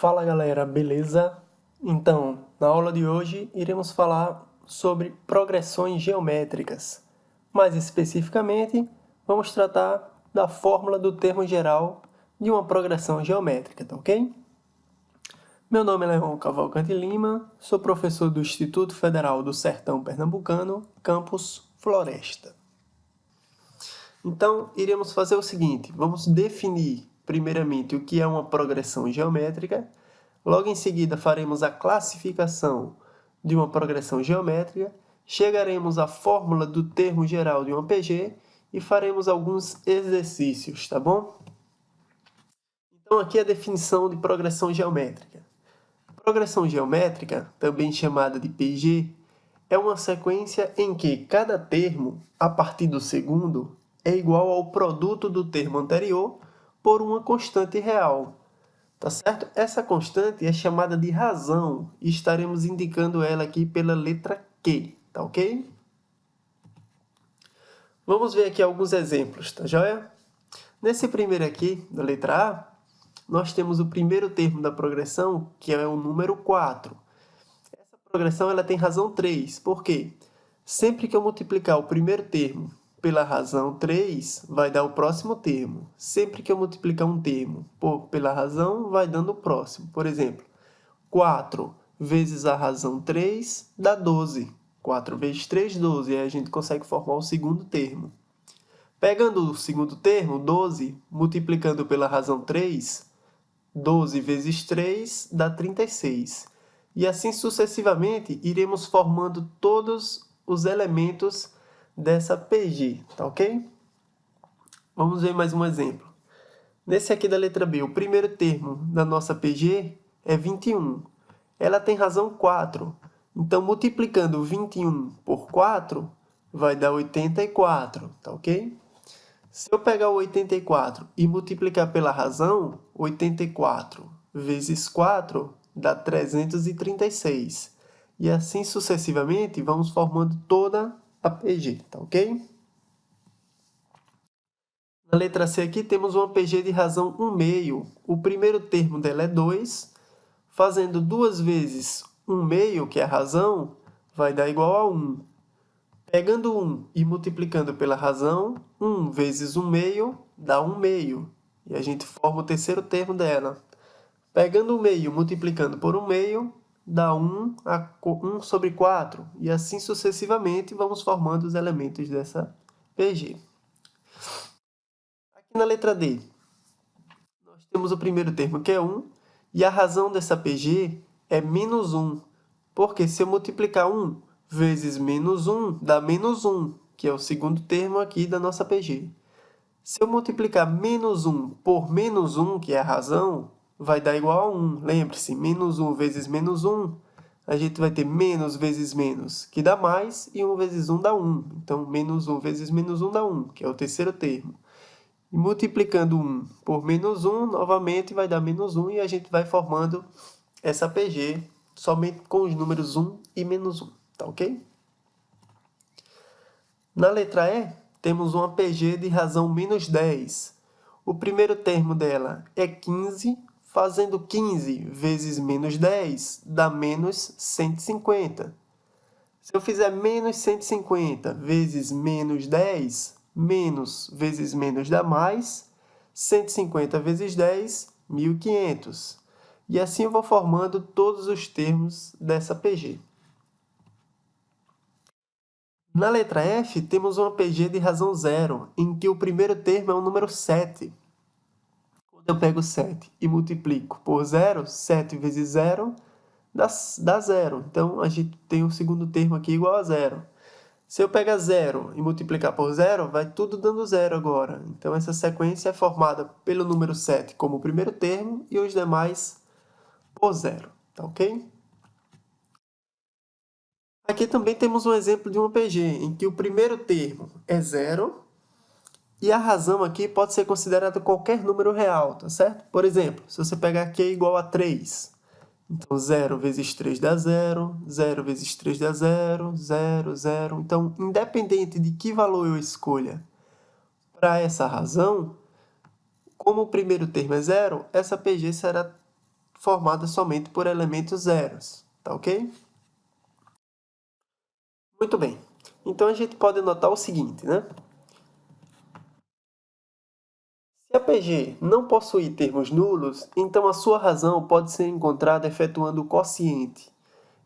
Fala galera, beleza? Então, na aula de hoje iremos falar sobre progressões geométricas. Mais especificamente, vamos tratar da fórmula do termo geral de uma progressão geométrica, tá ok? Meu nome é Leon Cavalcante Lima, sou professor do Instituto Federal do Sertão Pernambucano, campus Floresta. Então, iremos fazer o seguinte, vamos definir primeiramente o que é uma progressão geométrica. Logo em seguida, faremos a classificação de uma progressão geométrica, chegaremos à fórmula do termo geral de uma PG e faremos alguns exercícios, tá bom? Então, aqui é a definição de progressão geométrica. Progressão geométrica, também chamada de PG, é uma sequência em que cada termo, a partir do segundo, é igual ao produto do termo anterior por uma constante real. Tá certo? Essa constante é chamada de razão e estaremos indicando ela aqui pela letra Q, tá ok? Vamos ver aqui alguns exemplos, tá joia? Nesse primeiro aqui, da letra A, nós temos o primeiro termo da progressão, que é o número 4. Essa progressão ela tem razão 3, por quê? Sempre que eu multiplicar o primeiro termo pela razão 3, vai dar o próximo termo. Sempre que eu multiplicar um termo pela razão, vai dando o próximo. Por exemplo, 4 vezes a razão 3 dá 12. 4 vezes 3, 12. E aí a gente consegue formar o segundo termo. Pegando o segundo termo, 12, multiplicando pela razão 3, 12 vezes 3 dá 36. E assim sucessivamente, iremos formando todos os elementos dessa PG, tá ok? Vamos ver mais um exemplo. Nesse aqui da letra B, o primeiro termo da nossa PG é 21. Ela tem razão 4. Então, multiplicando 21 por 4, vai dar 84, tá ok? Se eu pegar o 84 e multiplicar pela razão, 84 vezes 4 dá 336. E assim sucessivamente, vamos formando toda a PG, tá ok? Na letra C aqui temos uma PG de razão 1 meio. O primeiro termo dela é 2. Fazendo 2 vezes 1 meio, que é a razão, vai dar igual a 1. Pegando 1 e multiplicando pela razão, 1 vezes 1 meio dá 1 meio. E a gente forma o terceiro termo dela. Pegando 1 meio e multiplicando por 1 meio, dá 1 sobre 4. E assim sucessivamente vamos formando os elementos dessa PG. Aqui na letra D, nós temos o primeiro termo que é 1. E a razão dessa PG é menos 1. Porque se eu multiplicar 1 vezes menos 1, dá menos 1, que é o segundo termo aqui da nossa PG. Se eu multiplicar menos 1 por menos 1, que é a razão, vai dar igual a 1. Lembre-se, menos 1 vezes menos 1, a gente vai ter menos vezes menos, que dá mais, e 1 vezes 1 dá 1. Então, menos 1 vezes menos 1 dá 1, que é o terceiro termo. E multiplicando 1 por menos 1, novamente vai dar menos 1, e a gente vai formando essa PG somente com os números 1 e menos 1, tá ok? Na letra E, temos uma PG de razão menos 10. O primeiro termo dela é 15, fazendo 15 vezes menos 10 dá menos 150. Se eu fizer menos 150 vezes menos 10, menos vezes menos dá mais, 150 vezes 10, 1.500. E assim eu vou formando todos os termos dessa PG. Na letra F, temos uma PG de razão zero, em que o primeiro termo é o número 7. Quando eu pego 7 e multiplico por 0, 7 vezes 0 dá 0. Então, a gente tem o segundo termo aqui igual a 0. Se eu pegar 0 e multiplicar por 0, vai tudo dando 0 agora. Então, essa sequência é formada pelo número 7 como o primeiro termo e os demais por 0. Tá ok? Aqui também temos um exemplo de uma PG, em que o primeiro termo é 0 e a razão aqui pode ser considerada qualquer número real, tá certo? Por exemplo, se você pegar Q igual a 3, então 0 vezes 3 dá 0, 0 vezes 3 dá 0, 0, 0. Então, independente de que valor eu escolha para essa razão, como o primeiro termo é 0, essa PG será formada somente por elementos zeros, tá ok? Muito bem. Então, a gente pode notar o seguinte, né? Se a PG não possuir termos nulos, então a sua razão pode ser encontrada efetuando o quociente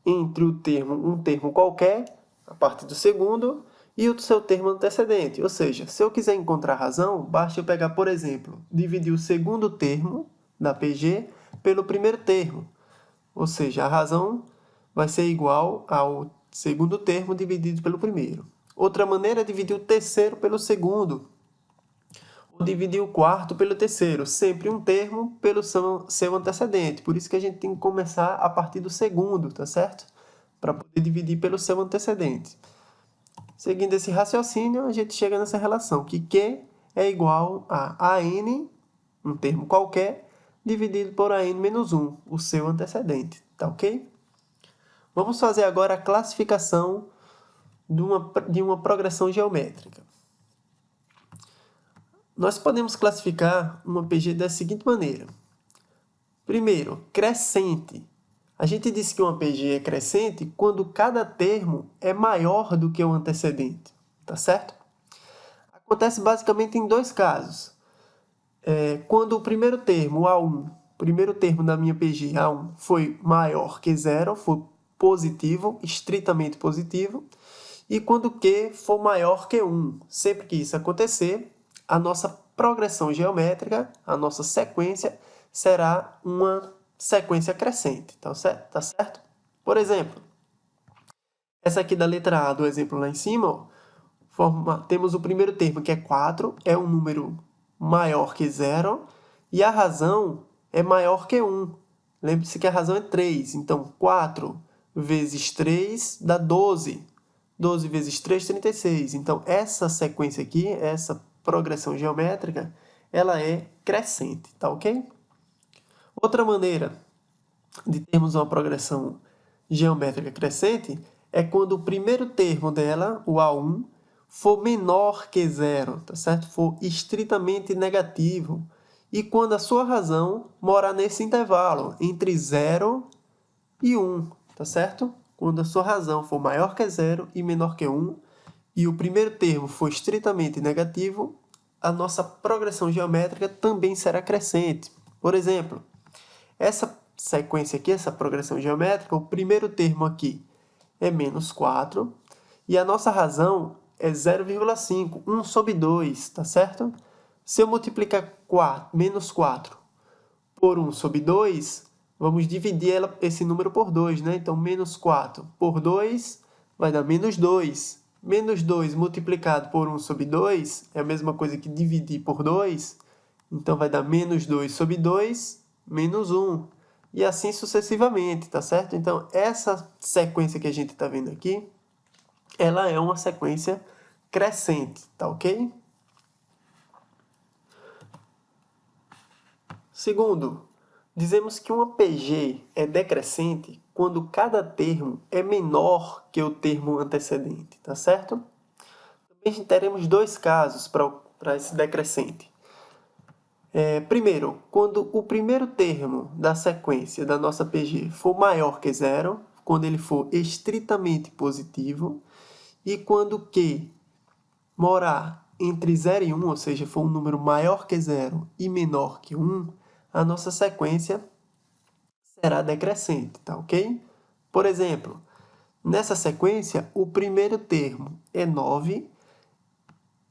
entre um termo qualquer, a parte do segundo, e o seu termo antecedente. Ou seja, se eu quiser encontrar a razão, basta eu pegar, por exemplo, dividir o segundo termo da PG pelo primeiro termo. Ou seja, a razão vai ser igual ao segundo termo dividido pelo primeiro. Outra maneira é dividir o terceiro pelo segundo, ou dividir o quarto pelo terceiro, sempre um termo pelo seu antecedente. Por isso que a gente tem que começar a partir do segundo, tá certo? Para poder dividir pelo seu antecedente. Seguindo esse raciocínio, a gente chega nessa relação, que Q é igual a AN, um termo qualquer, dividido por AN menos 1, o seu antecedente, tá ok? Vamos fazer agora a classificação de uma progressão geométrica. Nós podemos classificar uma PG da seguinte maneira. Primeiro, crescente. A gente disse que uma PG é crescente quando cada termo é maior do que o antecedente, tá certo? Acontece basicamente em dois casos. Quando o primeiro termo, A1, o primeiro termo da minha PG, A1, foi maior que zero, foi positivo, estritamente positivo, e quando Q for maior que 1. Sempre que isso acontecer, a nossa progressão geométrica, a nossa sequência, será uma sequência crescente, tá certo? Por exemplo, essa aqui da letra A, do exemplo lá em cima, temos o primeiro termo, que é 4, é um número maior que zero, e a razão é maior que 1. Lembre-se que a razão é 3, então 4 vezes 3 dá 12. 12 vezes 3, 36. Então, essa sequência aqui, essa progressão geométrica, ela é crescente, tá ok? Outra maneira de termos uma progressão geométrica crescente é quando o primeiro termo dela, o A1, for menor que zero, tá certo? For estritamente negativo. E quando a sua razão morar nesse intervalo, entre 0 e 1, tá certo? Quando a sua razão for maior que zero e menor que 1, e o primeiro termo for estritamente negativo, a nossa progressão geométrica também será crescente. Por exemplo, essa sequência aqui, essa progressão geométrica, o primeiro termo aqui é menos 4, e a nossa razão é 0,5, 1 sobre 2, tá certo? Se eu multiplicar menos 4 por 1 sobre 2, vamos dividir esse número por 2, né? Então, menos 4 por 2 vai dar menos 2. Menos 2 multiplicado por 1 sobre 2 é a mesma coisa que dividir por 2. Então, vai dar menos 2 sobre 2, menos 1. E assim sucessivamente, tá certo? Então, essa sequência que a gente está vendo aqui, ela é uma sequência crescente, tá ok? Segundo, dizemos que uma PG é decrescente quando cada termo é menor que o termo antecedente, tá certo? Também teremos dois casos para esse decrescente. Primeiro, quando o primeiro termo da sequência da nossa PG for maior que zero, quando ele for estritamente positivo, e quando Q morar entre 0 e 1, ou seja, for um número maior que zero e menor que 1, a nossa sequência será decrescente, tá ok? Por exemplo, nessa sequência, o primeiro termo é 9,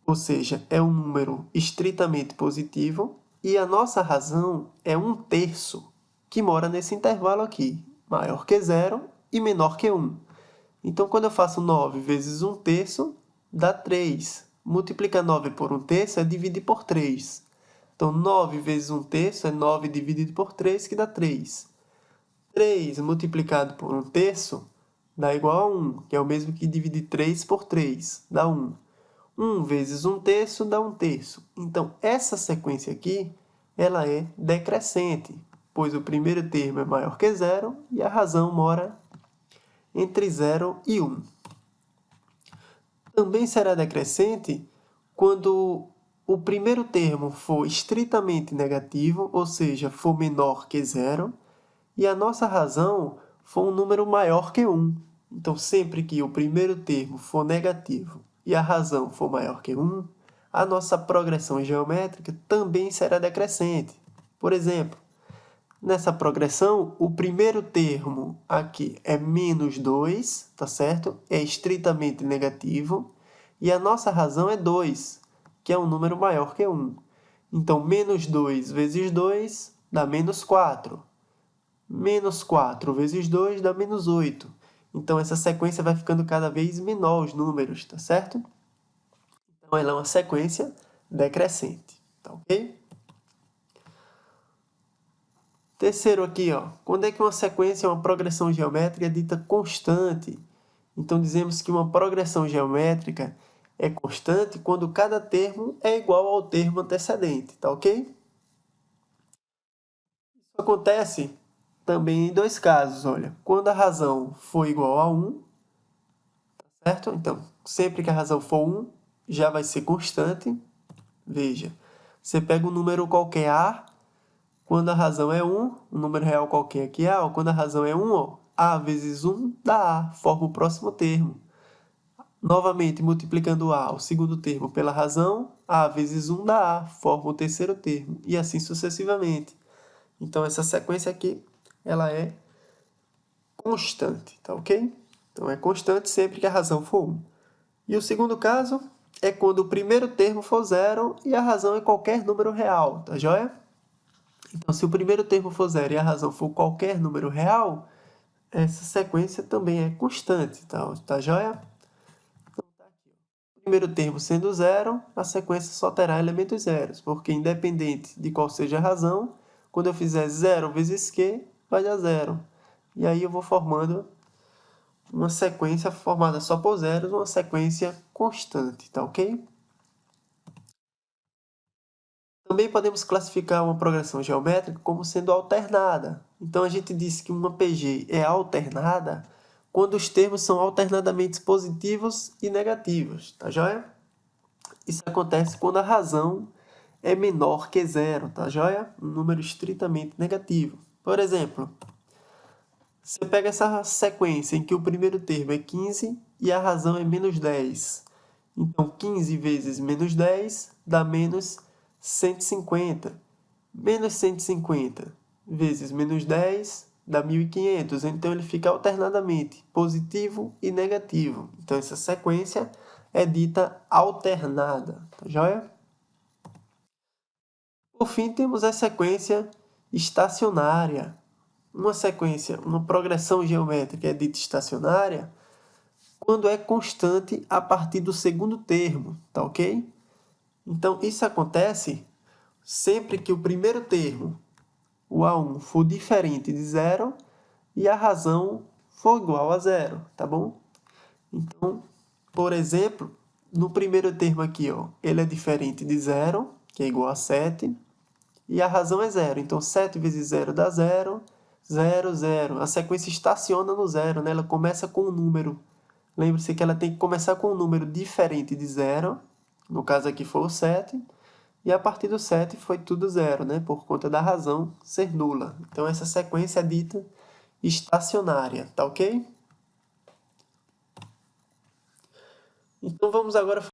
ou seja, é um número estritamente positivo, e a nossa razão é 1/3, que mora nesse intervalo aqui, maior que zero e menor que 1. Então, quando eu faço 9 vezes 1/3, dá 3. Multiplicar 9 por 1/3 é dividir por 3. Então, 9 vezes 1/3 é 9 dividido por 3, que dá 3. 3 multiplicado por 1/3 dá igual a 1, que é o mesmo que dividir 3 por 3, dá 1. 1 vezes 1/3 dá 1/3. Então, essa sequência aqui, ela é decrescente, pois o primeiro termo é maior que zero e a razão mora entre 0 e 1. Também será decrescente quando o primeiro termo for estritamente negativo, ou seja, for menor que zero, e a nossa razão for um número maior que 1. Então, sempre que o primeiro termo for negativo e a razão for maior que 1, a nossa progressão geométrica também será decrescente. Por exemplo, nessa progressão, o primeiro termo aqui é menos 2, tá certo? É estritamente negativo. E a nossa razão é 2, que é um número maior que 1. Então, menos 2 vezes 2 dá menos 4. Menos 4 vezes 2 dá menos 8. Então, essa sequência vai ficando cada vez menor os números, tá certo? Então, ela é uma sequência decrescente, tá ok? Terceiro aqui, ó, quando é que uma sequência é uma progressão geométrica é dita constante? Então, dizemos que uma progressão geométrica é constante quando cada termo é igual ao termo antecedente, tá ok? Isso acontece também em dois casos, olha. Quando a razão for igual a 1, tá certo? Então, sempre que a razão for 1, já vai ser constante. Veja, você pega um número qualquer A, quando a razão é 1, um número real qualquer aqui é A, ó, quando a razão é 1, ó, A vezes 1 dá A, forma o próximo termo. Novamente, multiplicando A, o segundo termo, pela razão, A vezes 1 dá A, forma o terceiro termo, e assim sucessivamente. Então, essa sequência aqui, ela é constante, tá ok? Então, é constante sempre que a razão for 1. E o segundo caso é quando o primeiro termo for 0 e a razão é qualquer número real, tá joia? Então, se o primeiro termo for 0 e a razão for qualquer número real, essa sequência também é constante, tá joia? Então, tá aqui. O primeiro termo sendo 0, a sequência só terá elementos zeros, porque independente de qual seja a razão, quando eu fizer 0 vezes Q, vai dar 0. E aí eu vou formando uma sequência formada só por zeros, uma sequência constante, tá ok? Também podemos classificar uma progressão geométrica como sendo alternada. Então, a gente disse que uma PG é alternada quando os termos são alternadamente positivos e negativos, tá joia? Isso acontece quando a razão é menor que zero, tá joia? Um número estritamente negativo. Por exemplo, você pega essa sequência em que o primeiro termo é 15 e a razão é menos 10. Então, 15 vezes menos 10 dá menos 150. Menos 150 vezes menos 10 dá 1.500. Então, ele fica alternadamente positivo e negativo. Então, essa sequência é dita alternada. Tá joia? Por fim, temos a sequência estacionária. Uma progressão geométrica é dita estacionária quando é constante a partir do segundo termo, tá ok? Então, isso acontece sempre que o primeiro termo, o A1, for diferente de zero e a razão for igual a zero, tá bom? Então, por exemplo, no primeiro termo aqui, ó, ele é diferente de zero, que é igual a 7, e a razão é zero. Então, 7 vezes 0 dá 0, 0, 0. A sequência estaciona no zero, né? Ela começa com um número. Lembre-se que ela tem que começar com um número diferente de 0, no caso aqui foi o 7, e a partir do 7 foi tudo 0, né? Por conta da razão ser nula. Então, essa sequência é dita estacionária, tá ok? Então, vamos agora